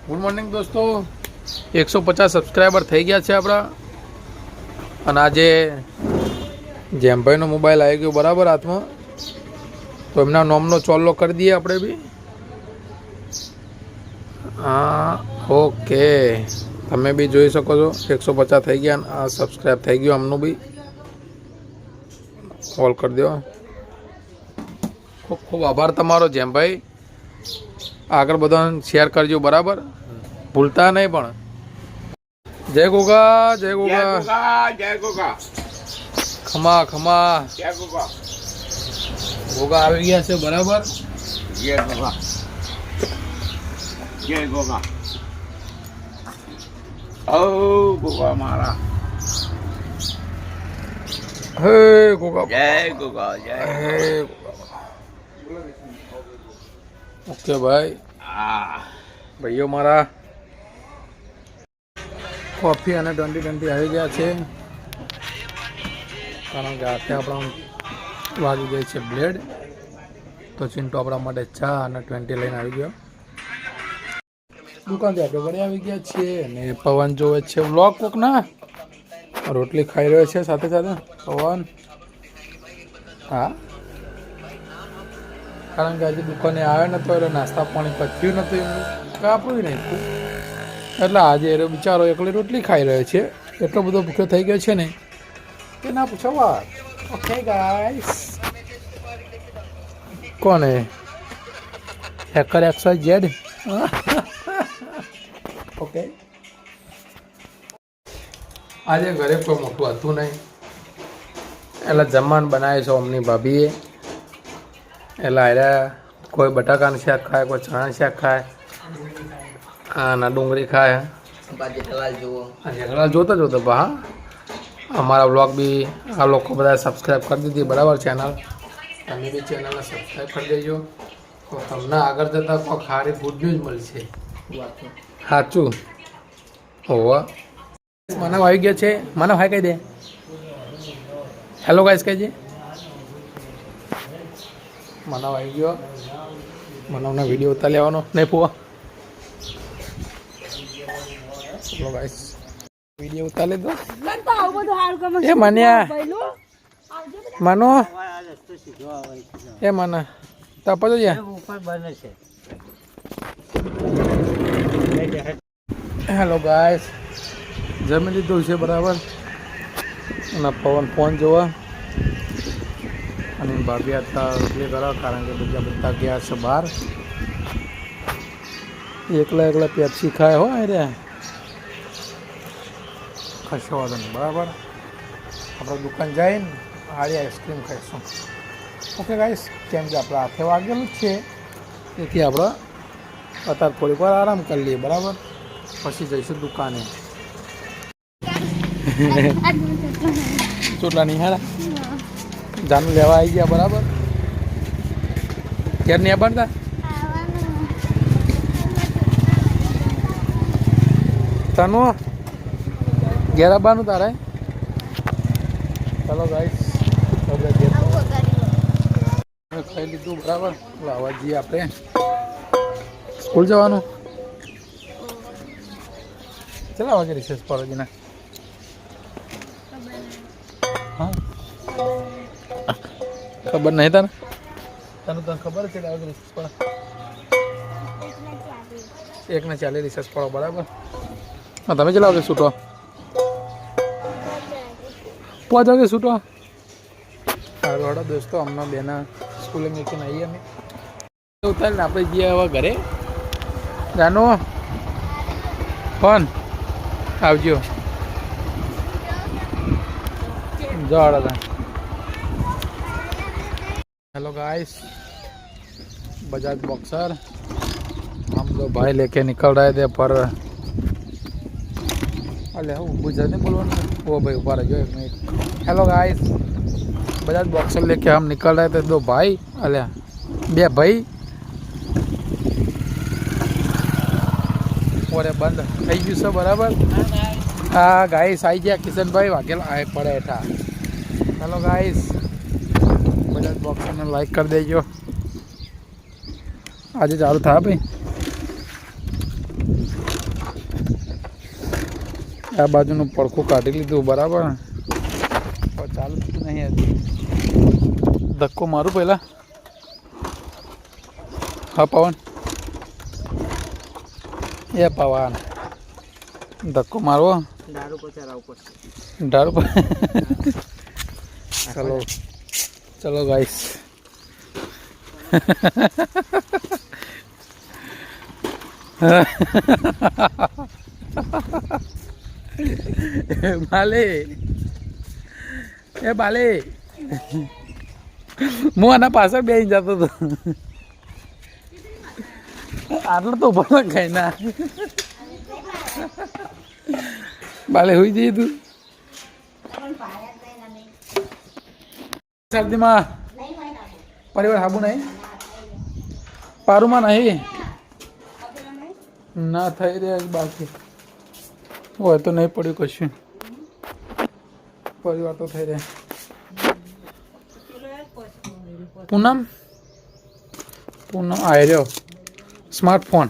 Good morning દોસ્તો, 150 subscriber થઈ ગયા છે આપણા. અને આજે જેમભાઈનો મોબાઈલ આવી ગયો બરાબર હાથમાં, તો એમના નોમનો ચોલ્લો કરી દઈએ આપણે બી. હા ઓકે, તમે બી જોઈ શકો છો 150 થઈ ગયા. આ સબસ્ક્રાઈબ થઈ ગયું આમનું બી. કોલ કરી દો. ખૂબ ખૂબ આભાર તમારો જેમભાઈ. આગળ બધાને શેર કરજો બરાબર, ભૂલતા નહીં પણ. જય ગોગા, જય ગોગા, જય ગોગા. ખમા ખમા. જય ગોગા. ગોગા આવી ગયા છે બરાબર. જય ગોગા. જય ગોગા. ઓ ગોગા મારા. હે ગોગા, જય ગોગા. જય હે ગોગા. ઓકે ભાઈ, ભાઈઓ મારા કોફી અને 20 આવી ગયા છે. કારણ કે આતે આપણા વાગી ગઈ છે બ્લેડ, તો ચિંટુ આપણા માટે ચા અને 20 લઈને આવી ગયો. દુકાનથી આપણે વળી આવી ગયા છીએ અને પવન જોવે છે વ્લોગ કોક ના. રોટલી ખાઈ રહ્યો છે સાથે સાથે પવન. હા, કારણ કે આજે દુકાને આવ્યો નતો એટલે નાસ્તા પાણી પચ્યું નતું, એમનું કાપડું નહીં, એટલે આજે એ બિચારો એકલી રોટલી ખાઈ રહ્યો છે. એટલો બધો ભૂખ્યો થઈ ગયો છે ને કે ના પૂછો વાત. ઓકે ગાઈસ, કોને હેકર XYZ. ઓકે, આજે ઘરે કોઈ મોટું હતું નહીં, એટલે જમવાનું બનાવે છે અમની ભાભીએ. એટલે આરે કોઈ બટાકાનું શાક ખાય, કોઈ ચણાનું શાક ખાય, ના ડુંગળી ખાય. જેઠાલાલ જોતો જોતો હા, અમારા વ્લોગ બી આ લોકો બધા સબસ્ક્રાઈબ કરી દીધી બરાબર ચેનલ. તમે બી ચેનલને સબસ્ક્રાઈબ કરી દેજો, તો તમને આગળ જતાં કોઈ ખારી ગુડ ન્યૂઝ મળશે. સાચું હોવા. મને આવી ગયો છે, મને હાય કહી દે. હેલો ગાઈસ કહેજે. મને આવી ગયો, મને વિડીયો ઉતાર લેવાનો નહીં ફુવા. ચલો ગાઈસ, વિડીયો ઉતાર લીધો. એ માન્યા માનો, એ માના તાપા જો હેલો ગાઈસ, જમી લીધું છે બરાબર. અને પવન ફોન જોવા અને ભાભી હતા રોટલી કરો, કારણ કે બધા ગયા છે બહાર. એકલા પેપ્સી ખાય હોય રે, કશો વાંધો નહીં બરાબર. આપણે દુકાન જઈને આડી આઈસ્ક્રીમ ખાઈશું. ઓકે ગાઈસ, કેમ કે આપણે હાથે વાગેલું જ છે, તેથી આપણે અત્યારે થોડીક વાર આરામ કરી લઈએ બરાબર, પછી જઈશું દુકાને. ચોટલા નહીં હારા જાનું લેવા આવી ગયા બરાબર. ક્યારે નહીં બનતા તનુ ઘેર આવવાનું તારે. ચાલો ગાઈસ, ખાઈ લીધું બરાબર. લાવવા જઈએ આપણે સ્કૂલ જવાનું. ચલા વાગે રિસેસ પડે ના. હા, ખબર નહીં તને તને ખબર છે કે રિસેસ પડે 1:40 રિસેસ પડો બરાબર. હા, તમે ચલાવો કે છૂટો 5 વાગે છૂટો. સારું હડો દોસ્તો, હમણાં બેના સ્કૂલે મૂકીને આવીએ અમે. ઉતારીને આપણે જઈએ હવે ઘરે. જાનો ફોન આવજો. जाओ था. हेलो गाइस, बजाज बॉक्सर हम दो भाई लेके निकल रहे थे पर अरे गुजरात में बोलो वो भाई ऊपर जो एक minute. Hello guys, Bajaj boxer लेके हम निकल रहे थे, दो भाई अले बे भाई. और बंद थी गयु से बराबर. हाँ गाइस, आई गया किशन भाई वाघेला आए पड़े था. हेलो गाइस, बजाज बॉक्सर ने लाइक कर देजो. आज चालू था भाई. આ બાજુનું પડખું કાઢી લીધું બરાબર. હવે ચાલુ થતું નહીં હજી. ધક્કો મારું પહેલાં. હા પવન, એ પવન ધક્કો મારવો દારૂ પર. ચલો ચલો ગાઈસ. બાલે એ બાલે, હું આના પાછળ બેસી જતો હતો. આટલો તો ઉભો ખાઈ ના. બાલે હોઈ જઈએ તું શરદીમાં. પરિવાર હાબુ નહીં, પારુમાં નહીં ના થઈ રહ્યા બાકી હોય તો નહીં પડ્યું કશું. પરિવાર તો થઈ રહ્યા. પૂનમ પૂનમ આવી રહ્યો. સ્માર્ટફોન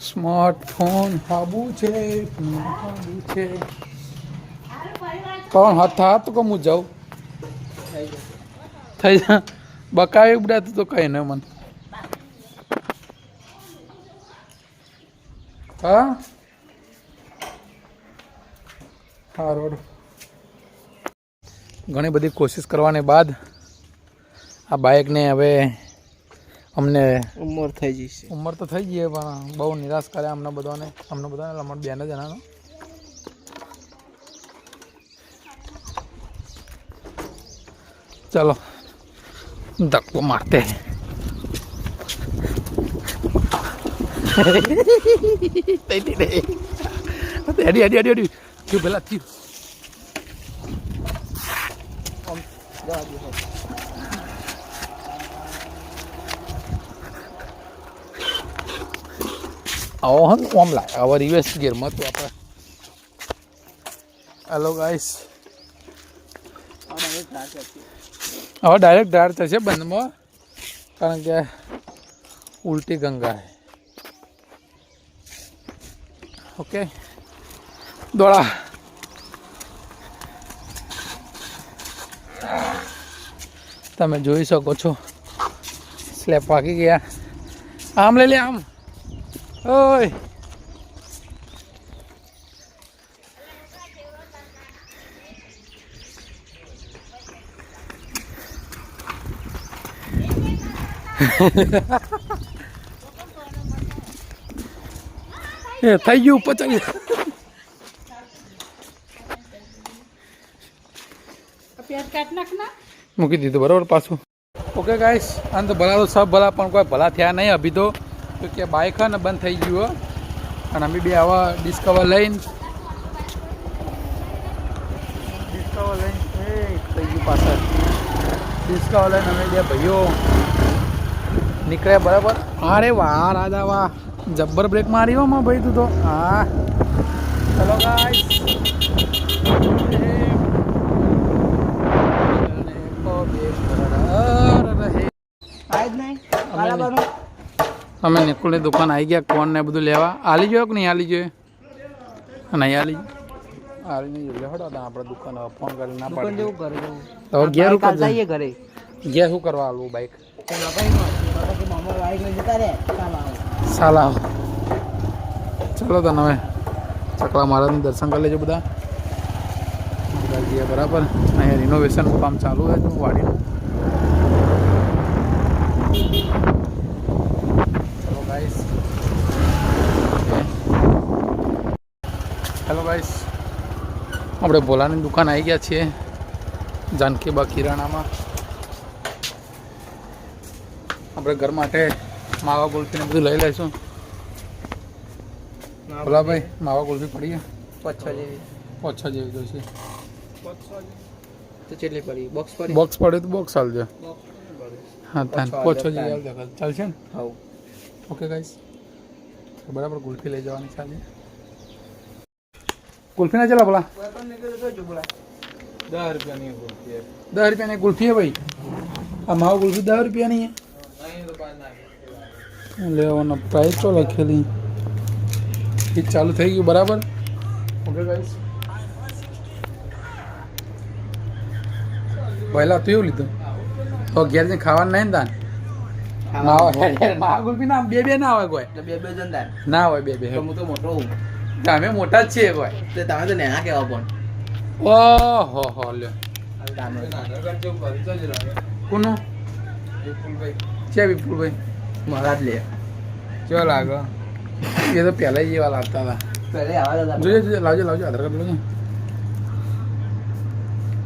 સ્માર્ટફોન હાબુ છે, હાબુ છે. કોણ હાથ થા તો કમ હું જાઉં થઈ જા. બકાવી ઉડાતું તો કઈ નહીં મને. હા સારું. ઘણી બધી કોશિશ કરવાની બાદ આ બાઇકને હવે અમને ઉંમર થઈ જશે. ઉંમર તો થઈ ગઈ પણ બહુ નિરાશ કર્યા અમને બધાને. અમારા બેન જણાનો. ચલો ધક્કો મારતે. અડી અડી અડી અડી થયું પેલા થયું. આવો હમ ઓમ લાગે હવે રિવેસ ગિયરમાં તો આપણે. હેલો ગાઈસ, હવે ડાયરેક્ટ ધાર થશે બંધમાં કારણ કે ઉલટી ગંગા હે. ઓકે દોડા. તમે જોઈ શકો છો સ્લેબ પાકી ગયા. આમ લઈ લે આમ. ઓય એ થઈ ગયું ઉપર ચડી. મૂકી દીધું બરાબર પાછું. ઓકે ગાઈસ, આમ તો ભલા તો સબ ભલા પણ કોઈ ભલા થયા નહીં અભી તો. કે બાઇક ને બંધ થઈ ગયું અને અમે બી આવા ડિસ્કવર લઈને થઈ ગયું પાછળ. ડિસ્કવર લઈને અમે બે ભાઈઓ નીકળ્યા બરાબર. અરે વાહ રાજા વાહ, જબ્બર બ્રેક મારી હો માં ભાઈ તું તો. હા ચલો ગાઈસ. અમે નિકુલની દુકાન આવી ગયા કોન ને બધું લેવા. આલી જોઈએ કે નહીં આલી જોઈએ? નહીં આલી આલી નહીં જોઈએ. હડો આપણે દુકાન ફોન કરી ના પાડી. તો ઘેર ઉપર જઈએ ઘરે. ઘેર શું કરવા આલું બાઈક? સાલા ચલો તો હવે ચકલા મહારાજનું દર્શન કરી લેજો બધા. બરાબર. અહીંયા રિનોવેશનનું કામ ચાલુ છે વાડીનું. હેલો ગાઈસ, આપણે ભોલાની દુકાન આવી ગયા છીએ જાનકીબા કિરાણામાં. આપણે ઘર માટે માવા ગુલ્ફીને બધું લઈ લઈશું. ભોલાભાઈ માવા ગુલ્ફી પડી પોછ જેવી જોઈશે. બોક્સ પડે તો બોક્સ ચાલશે. હા તાન પોછો જેવી ચાલશે ને? હા ઓકે ગાઈસ, બરાબર ગુલ્ફી લઈ જવાની ચાલે. कुल्फी ना चला बोला 10 रुपया नहीं कुल्फी है भाई. આ માવો ગુલ્ફી 10 રૂપિયાની હે લેવાનો પ્રાઇસ તો લખેલી એ ચાલુ થઈ ગયું બરાબર ઓકે ગાઈસ પહેલા તો એવું લીધું તો ઘેર જઈને ખાવાનું નહીં ને તાન માવા ગુલ્ફી ના બે ના હોય કોઈ બે જણ દાન ના હોય બે હું તો મોટો હું અમે મોટા જ છીએ કોઈ તે તમે તો નેના કેવા પણ ઓહો હો લ્યો કોનો છે વિપુલભાઈ મારા જ લે કેવા લાગે એ તો પહેલા જેવા લાગતા હતા પહેલે આવા હતા જોજે લાવજો આધાર કાર્ડ લેજો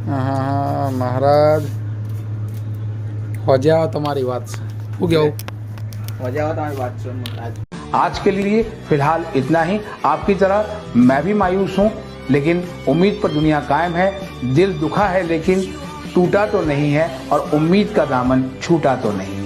હા મહારાજ હોજે આવો તમારી વાત છે શું કેવું મજા આવે તમારી વાત છે મહારાજ आज के लिए फिलहाल इतना ही आपकी तरह मैं भी मायूस हूँ लेकिन उम्मीद पर दुनिया कायम है दिल दुखा है लेकिन टूटा तो नहीं है और उम्मीद का दामन छूटा तो नहीं।